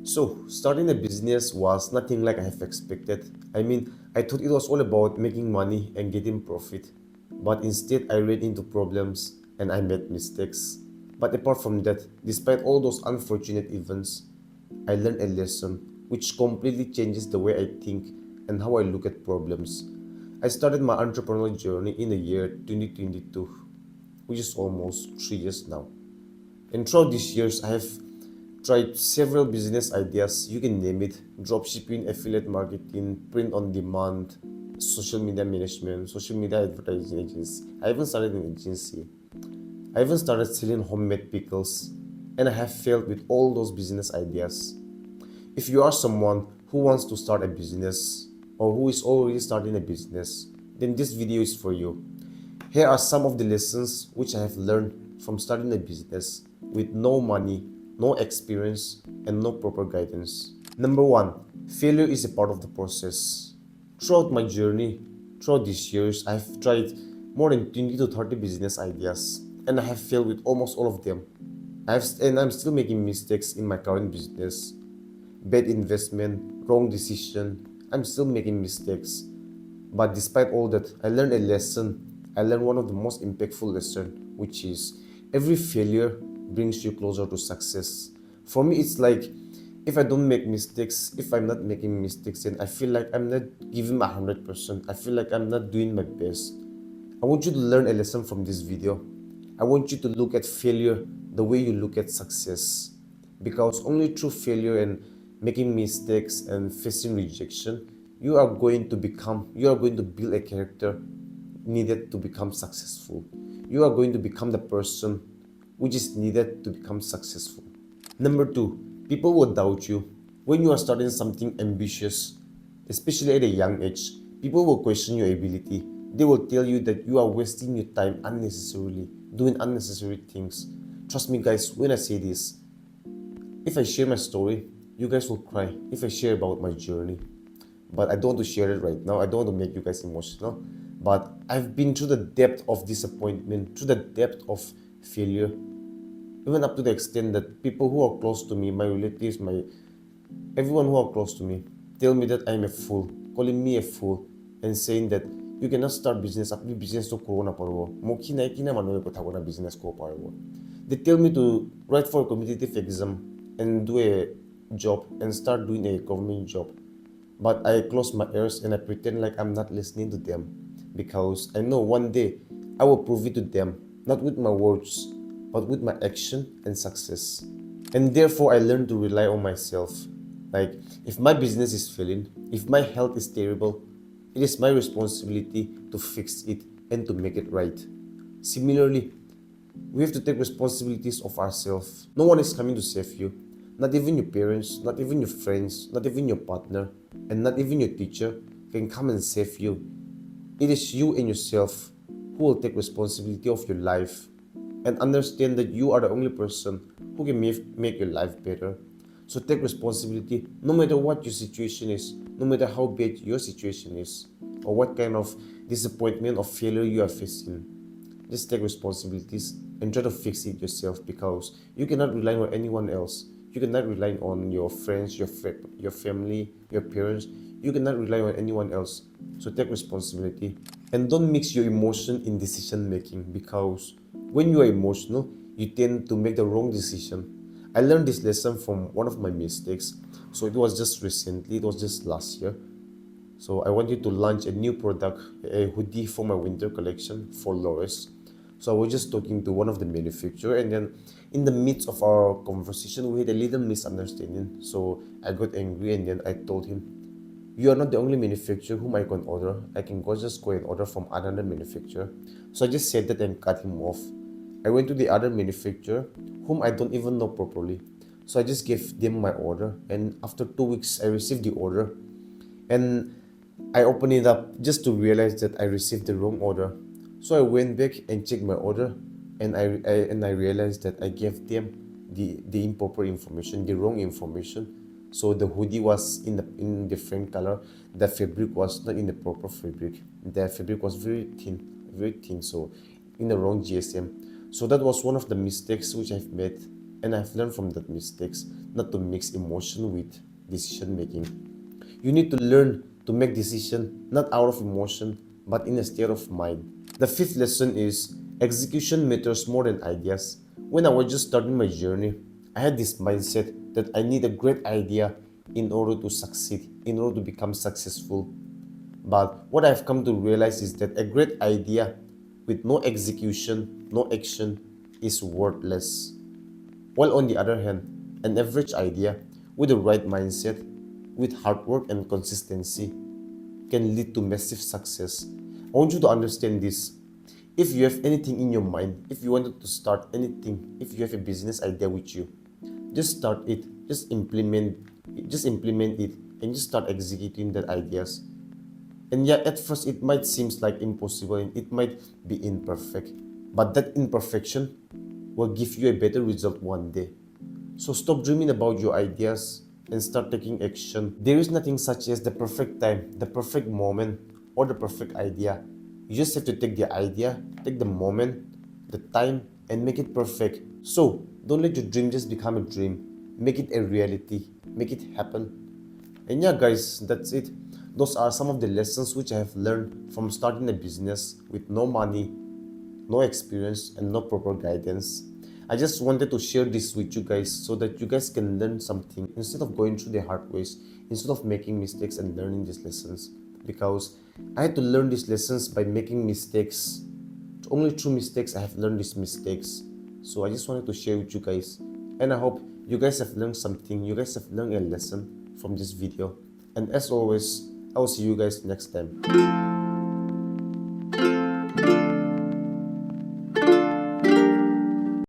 So, starting a business was nothing like I have expected. I thought it was all about making money and getting profit. But instead, I ran into problems and I made mistakes. But apart from that, despite all those unfortunate events, I learned a lesson which completely changes the way I think and how I look at problems. I started my entrepreneurial journey in the year 2022, which is almost 3 years now. And throughout these years, I have tried several business ideas, you can name it: dropshipping, affiliate marketing, print on demand, social media management, social media advertising agency. I even started an agency. I even started selling homemade pickles, and I have failed with all those business ideas. If you are someone who wants to start a business or who is already starting a business, then this video is for you. Here are some of the lessons which I have learned from starting a business with no money, no experience, and no proper guidance. Number one, failure is a part of the process. Throughout my journey, throughout these years, I've tried more than 20 to 30 business ideas, and I have failed with almost all of them. I'm still making mistakes in my current business. Bad investment, wrong decision. I'm still making mistakes. But despite all that, I learned a lesson. I learned one of the most impactful lessons, which is every failure brings you closer to success. For me, it's like if I don't make mistakes, if I'm not making mistakes, then I feel like I'm not giving my 100%. I feel like I'm not doing my best. I want you to learn a lesson from this video. I want you to look at failure the way you look at success. Because only through failure and making mistakes and facing rejection, you are going to build a character needed to become successful. You are going to become the person which is needed to become successful. Number two, people will doubt you. When you are starting something ambitious, especially at a young age, people will question your ability. They will tell you that you are wasting your time unnecessarily, doing unnecessary things. Trust me, guys, when I say this, if I share my story, you guys will cry if I share about my journey. But I don't want to share it right now. I don't want to make you guys emotional. But I've been through the depth of disappointment, through the depth of failure, even up to the extent that people who are close to me, my relatives, my everyone who are close to me, tell me that I'm a fool, calling me a fool, and saying that you cannot start business. Apni business to corona parbo. Mo kinai kina manu ko thako na business ko parbo. They tell me to write for a competitive exam and do a job and start doing a government job. But I close my ears and I pretend like I'm not listening to them because I know one day I will prove it to them, not with my words, but with my action and success. And therefore, I learned to rely on myself. Like, if my business is failing, if my health is terrible, it is my responsibility to fix it and to make it right. Similarly, we have to take responsibilities of ourselves. No one is coming to save you. Not even your parents, not even your friends, not even your partner, and not even your teacher can come and save you. It is you and yourself who will take responsibility of your life and understand that you are the only person who can make your life better. So take responsibility no matter what your situation is, no matter how bad your situation is, or what kind of disappointment or failure you are facing. Just take responsibilities and try to fix it yourself because you cannot rely on anyone else. You cannot rely on your friends, your family, your parents. You cannot rely on anyone else. So take responsibility and don't mix your emotion in decision making because when you are emotional, you tend to make the wrong decision. I learned this lesson from one of my mistakes. So it was just recently, it was just last year. So I wanted to launch a new product, a hoodie for my winter collection for Loris. So I was just talking to one of the manufacturer, and then in the midst of our conversation, we had a little misunderstanding. So I got angry, and then I told him, "You are not the only manufacturer whom I can order. I can just go and order from another manufacturer." So I just said that and cut him off. I went to the other manufacturer, whom I don't even know properly. So I just gave them my order, and after 2 weeks, I received the order, and I opened it up just to realize that I received the wrong order. So I went back and checked my order, and I realized that I gave them the improper information, the wrong information. So the hoodie was in different color. The fabric was not in the proper fabric. The fabric was very thin, very thin. So in the wrong GSM. So that was one of the mistakes which I've made, and I've learned from that mistakes not to mix emotion with decision making. You need to learn to make decision not out of emotion but in a state of mind. The fifth lesson is execution matters more than ideas. When I was just starting my journey, I had this mindset that I need a great idea in order to succeed, in order to become successful. But what I've come to realize is that a great idea with no execution, no action is worthless. While on the other hand, an average idea with the right mindset, with hard work and consistency, can lead to massive success. I want you to understand this. If you have anything in your mind, if you wanted to start anything, if you have a business idea with you, just start it, just implement it, and just start executing that ideas. And yeah, at first it might seem like impossible and it might be imperfect, but that imperfection will give you a better result one day. So stop dreaming about your ideas and start taking action. There is nothing such as the perfect time, the perfect moment, or the perfect idea. You just have to take the idea, take the moment, the time, and make it perfect. So don't let your dream just become a dream. Make it a reality. Make it happen. And yeah, guys, that's it. Those are some of the lessons which I have learned from starting a business with no money, no experience, and no proper guidance. I just wanted to share this with you guys so that you guys can learn something instead of going through the hard ways, instead of making mistakes and learning these lessons. Because I had to learn these lessons by making mistakes. Only through mistakes I have learned these mistakes. So I just wanted to share with you guys. And I hope you guys have learned something. You guys have learned a lesson from this video. And as always, I will see you guys next time.